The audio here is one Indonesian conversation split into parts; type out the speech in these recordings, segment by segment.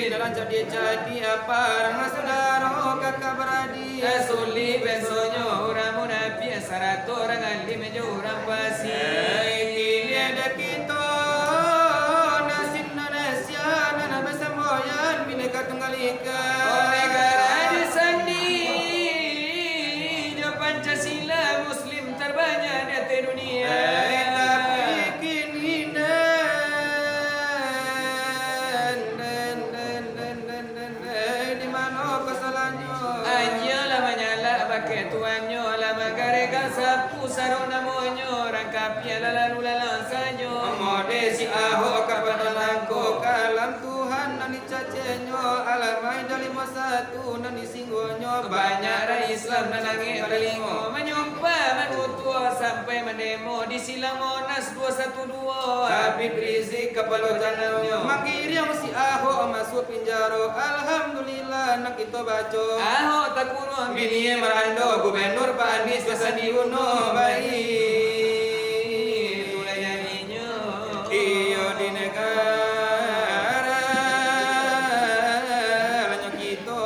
dalam jadi apa orang saudara kakak beradik Suli besonyo orang munafi sarato orang alim jo orang pasi ini ada kita nasi Indonesia nana besamoyan bineka tunggal ika negara di sandi jo Pancasila muslim terbanyak di dunia tapi kini di mana kesalahannya Anyo lah menyala pakai tuanyo lah magarega sapu sarona monyo rangkapnya lalu lalansanyo mode si aho kepada langko kalam Tuhan nani cacenyo alamai dari satu nani singgonyo banyak rai Islam nanangi telingo menyumpah menutua sampai mendemo di silang Monas 212 Habib Rizik kepala tanamnya makiriam si aho masuk penjara alhamdulillah nak kita baca aho takuno bini merando gubernur Pak Anies Basandi Uno baik tulayaninya iyo di negara lanyo kita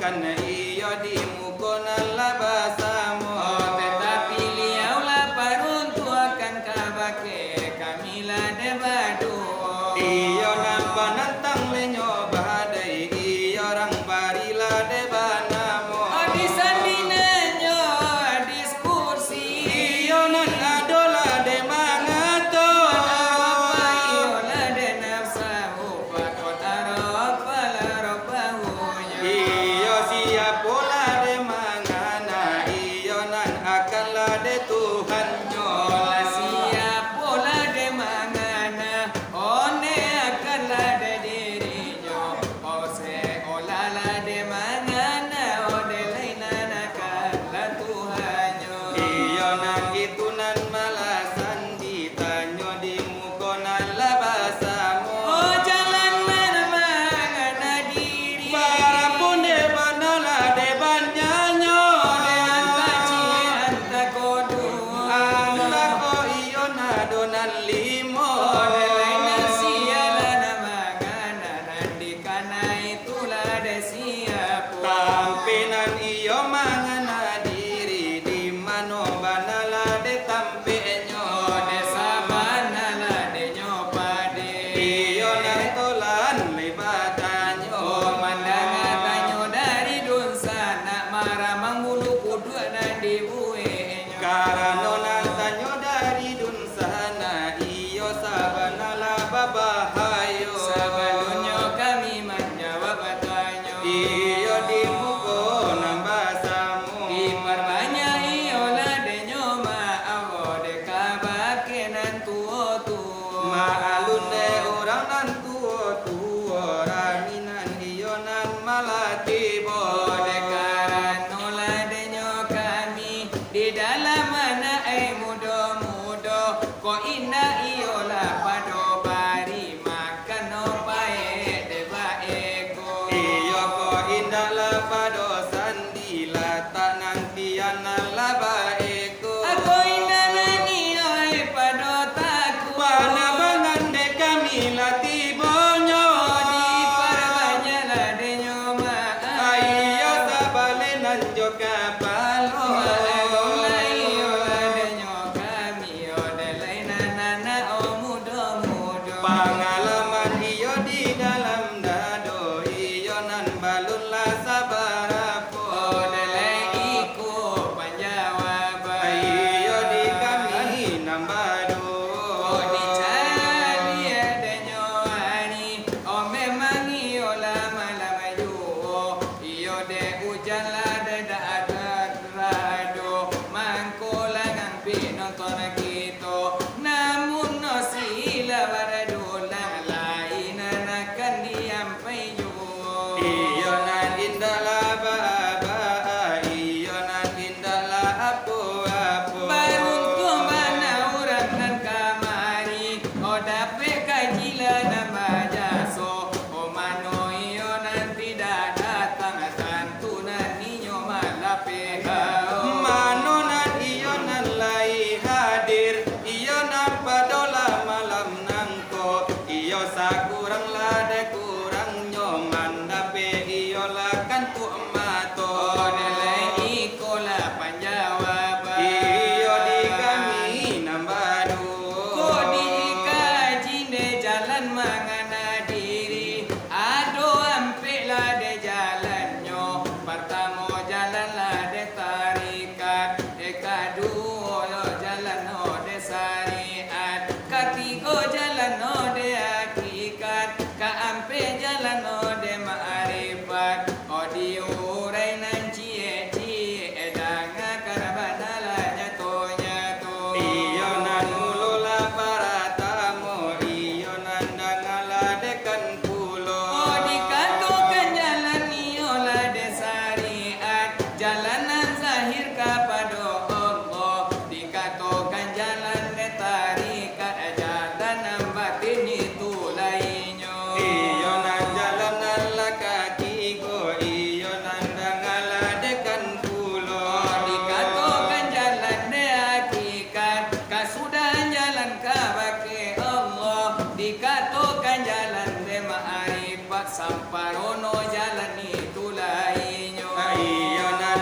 kan iyo di mukonan labasamo. Tetapi liaulah peruntukan kabake kamilah debadu. Iyo nampa nantang lenyo badai iyo orang barila debanamo. Di sandinanyo diskusi. Iyo nan adola de mangato. Iola de nafsahu fakot arafalarobahunya. Iyo siap pola de mangana iyo nan akan la de Tuhannya. Ola siap pola de mangana, one akan lada dirinya. Ose ola la de mangana, ode lainana akan la Tuhannya. Iyo nan itu nan malasan ditanyo di mukonan labasamo. Oh jalan mana mangana diri. Para pun de banala de banyanyo. Ode antaci antakodu. Anda ko iyo na donan limo. Ode laina siala na mangana, nandikana itulah de siapu. Tampinan iyo mangana diri di mano banala de tampenyo. Ode sabana la de nyopade. Iyo nan tolan lebatanyo. Mandangatanyo dari dunsana, maramang bulu kudu na dibuenyo. Karano nan tanyo dari dun sana iyo sabanala babahayo. Sabadunyo kami menjawab tanyo. Iyo di muko nambasamu. Iparbanyak iola de nyoma awo de kabake nan tuo-tuo. Maalun de orang nan tuo raminan iyo nan malaki Ode karanola de nyo kami di dalam mana mudo-mudo ko indah iola pado bari makan no pae de baeko. Iyo ko indah lapado sandila tanan tiana labaeko. Ako indah nani oi pado taku. Panabangan de kami latibonyo. Di parbanyak la de nyo Iyo sabalenan jo kapalo. Iola iola de nyo kami ode lainana o mudo-mudo. Pengalaman iyo di dalam dado iyo nan balun la sabarapo. Ode le iku panjawaban. Iyo di kami nambado. Odi cari ada nyoani. Oh memang iola malam ayu. Iyo de hujan la de dadat rado. Mangkola ngang pinonton kita. Namun no sila baradulang lainan akan diampai yo. Iyo nan indah laba iyo nan indah la apo. Beruntung mana orang nan kamari. O dapat kajila nama jaso. O mano iyo nan tidak datang santunan ninyo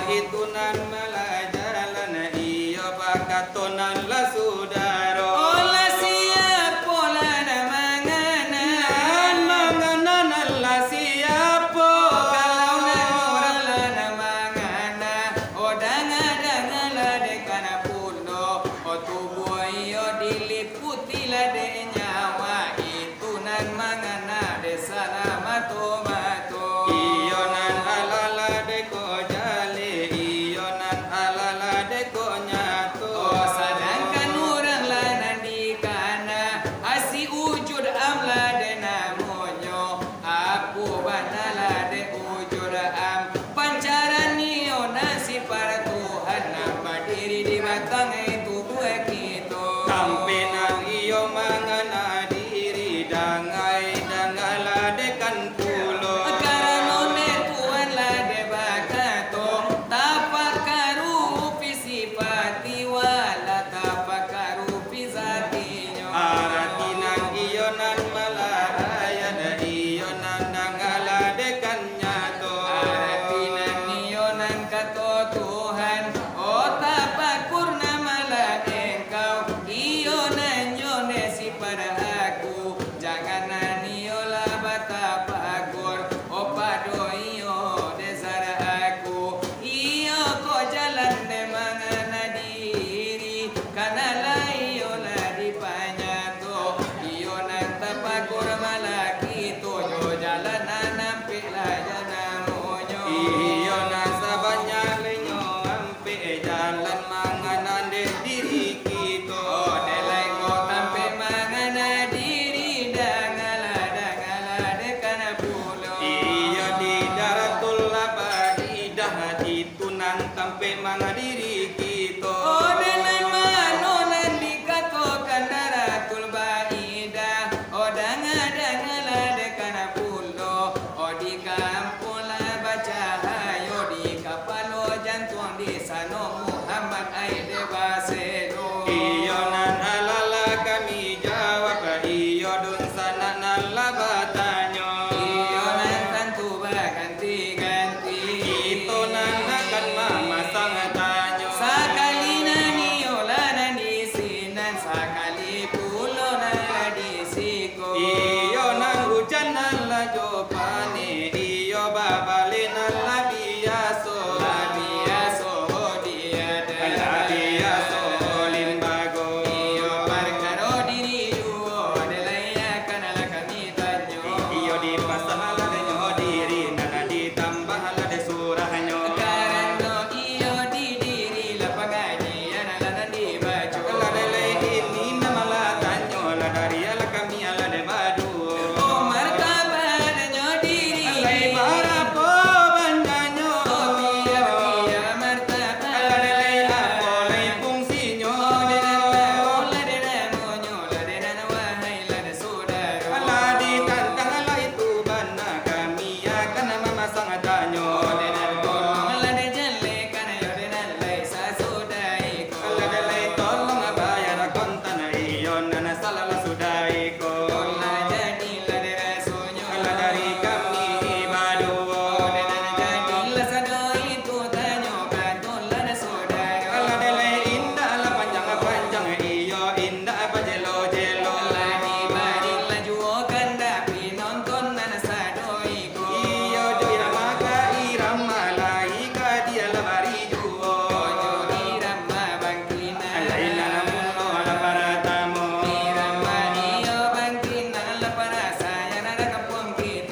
itu nan malajalan iyo bakatonan la sudaro. Ola siap pola na mangana. Manganan la siapo. Kalau na nurala na mangana. O danga la de kana puno. O tubuh iyo diliputi la de nyawa. Itu nan mangana de sana mato. Iyo nan alala de ko jale, iyo nan alala de ko nyato. Oh sedangkan orang lain di kana asi ujud amla de namonyo apu banala de ujud am pancaran nio nasi para Tuhan nama diri di batang itu gue gitu Kampenan iyo mangana diri dangai dangala de kan pulo. karena ne Tuhan la de bakato tapakaru fisipati wala tapakaru fisatinya Aratinan iyo nan malaya da iyo nan dangala de kan nyato. Aratinan niyo ng katotohan o tapakur na mala engkau iyo na nyo si para aku jangan na niyo labat tapakur o pado iyo desara aku iyo ko jalan de mga nadiri kanala iyo la di panyato iyo nang tapakur malaki to nyo jalan na nampi layan na monyo Iyo nasa banyalinyo ampe jalan manganan de diri kito. oh delay ko tampi mga nadiri dangala de kana pulo Iyo di daratul labadidah ditunan sampai mga diri kito. oh delay manonan di kato kandaratul baida oh dangala de kana pulo oh di kampula baca hayo di kapalo jantung di sano Muhammad aide basedo Iyo nan alala kami jawab iyo dun sana nan labatanyo. iyo nan tentu ganti-ganti Ito nan akan mamasang tanyo. sakali na niyola na disinan sakali pulo na disiko Iyo nan hujan nan lajopane iyo babale nan labiaso. labiaso diada Labiaso limbago. iyo perkara diri duo adelaya kanala kami tanyo Iyo di pasahala de nyo diri nana ditambah la de surahnya. karano iyo di diri lapagaji analana di baju La de le ini nama la tanyo la dari ala kami ala de badu. oh martabat nyo diri Alai bara po bandanyo. Pia martabat Ala de le apo le fungsinyo. Ala di tantang ala itu bana kami akan memasang tanyo. Ala de le tolong bayar kontan iyo nana salah sudai ko. Ala dari kami badu. Ala de le indah la panjang iyo indah apa jelo. Iyo joira maka irama lahi ka dia la bari juo. Alaina namuno ala para tamo.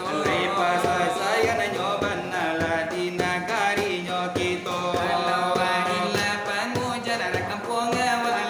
Alai pasa saya na nyoban na la di nagari nyo kito.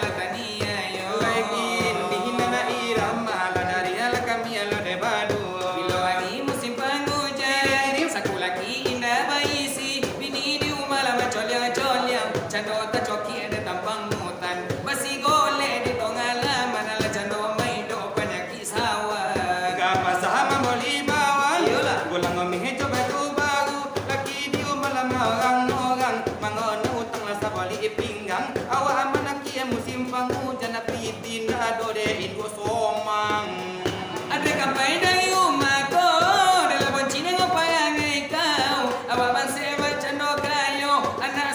Alai kini na irama la dari ala kami ala de badu. Bila lagi musim penghujan, saku lagi indah baisi, bini di umala macolya-colya, cando tacoki ada tampang mutan, basi gole di tongala manala cando maido panyaki sawan. Kapasama boli bawal. Iyalah. Gulang ngomih coba tu baru. Laki di umalam orang-orang. Mangono utang la sa boli pinggang. Awa aman kia musim penghujan na pitin na dode indo somang. Ada kampai dari umako, dalam boncine ngopayang ikau, ababan sewa cando kayo, anak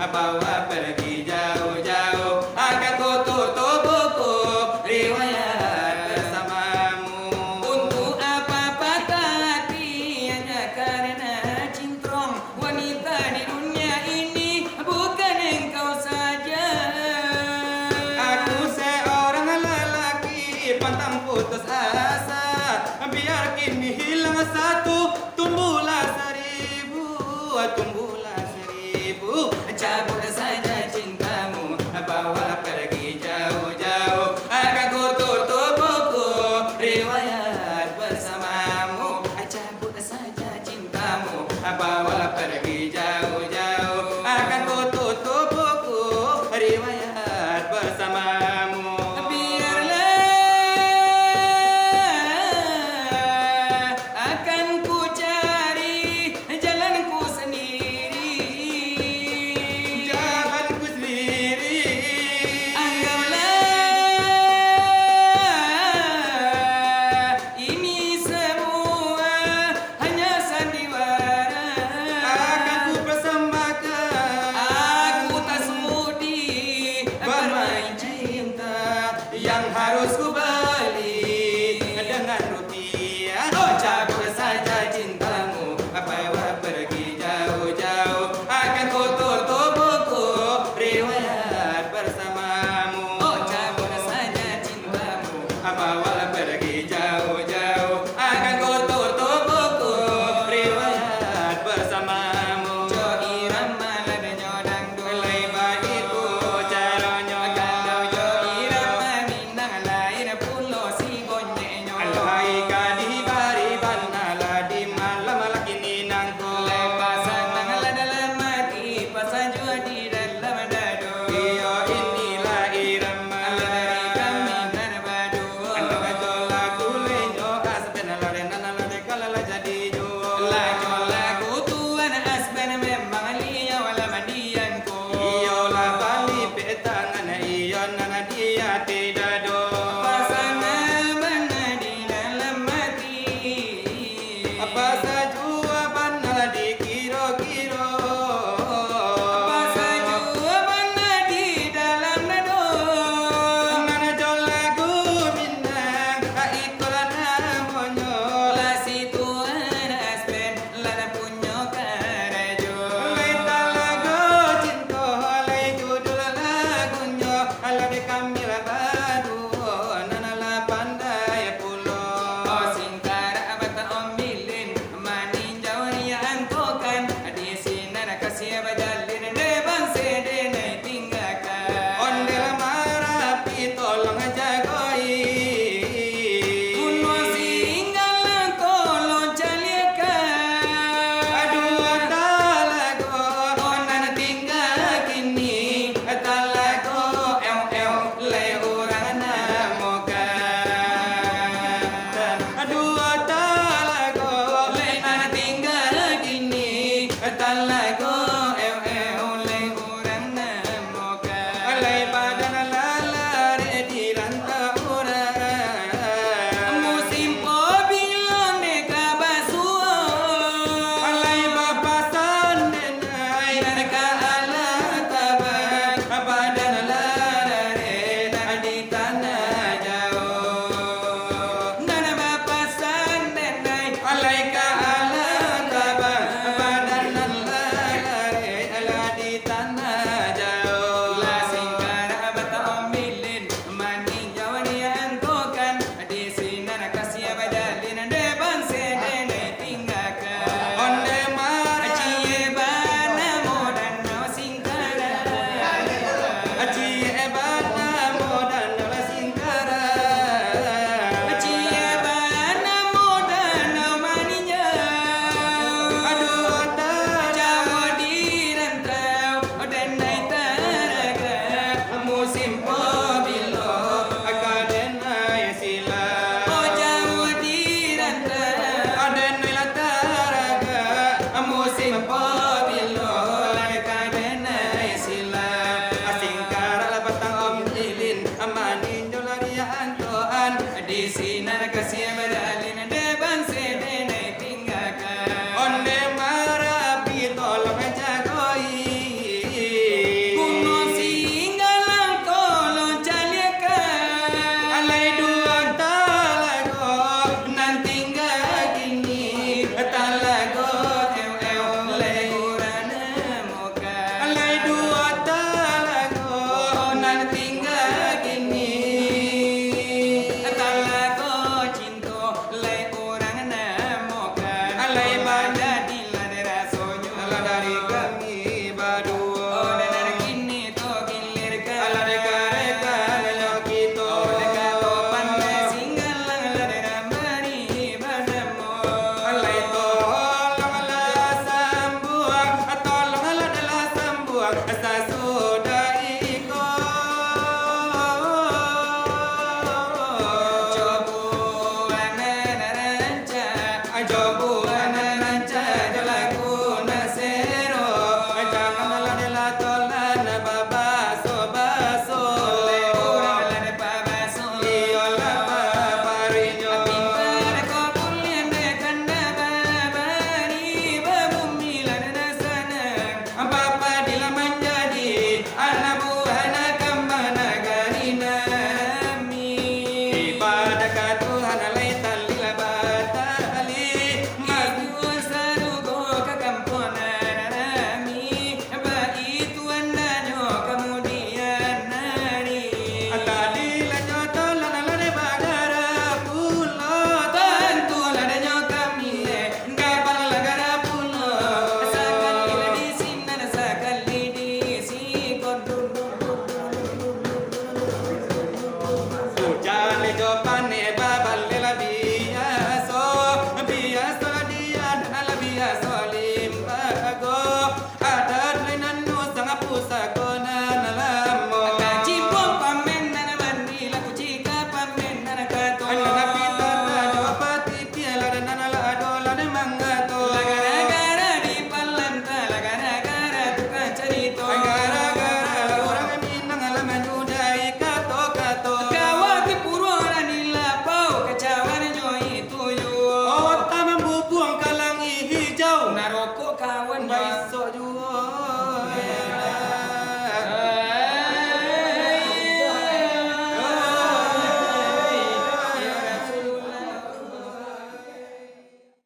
bawa pergi jauh-jauh. Akan ku tutup buku riwayat bersamamu. Untuk apa patah hati hanya karena cintrong? Wanita di dunia ini bukan engkau saja. Aku seorang lelaki pantang putus asa. Biar kini hilang satu, tumbuhlah seribu, tumbuhlah seribu. Cabut saja cintamu, Bawa pergi jauh-jauh. Akan ku tutup buku riwayat bersamamu. cabut saja Kamu cintamu. bawa pergi jauh-jauh. Akan ku tutup buku riwayat bersamamu. Biarlah akan ku cari jalanku sendiri. buang sesudah iko. Cobu anak ranca, Jobu ananca jolaku nasero. Jangan ladela tolan babaso baso. orang lade pabaso. Iola paparinyo. Pintar ko pulian dekan babari babumi lade nasanan. Bapa dila menjadi anak buah anak kembana garina. Ibadah ka Tuhan alai talila batali. Maju sarugo ke kampunan rami, baik tuan nanyo kemudian nari. Atadila nyoto lana lana bagara pulo. Tentu ladanya kami, Kapal lagara pulo. sekali di sini, sekali di sini, Ujale jopane babal lela biaso. Biaso dia dan la biaso limbago. Adat lenanu sangat pusako nalamo. Kacipong pamen nana mandi laku cika pamen nana kato. Anak pita jopati piala dan nala adola de mangato. Gara-gara di palanta, gara-gara tukang cerita. Gara-gara orang minang alaman judai kato-kato. Kawati purwana nilapau kecawan nyoi tuyo. Oh, taman bubuang kalangi hijau. Naroko kawan Besok juga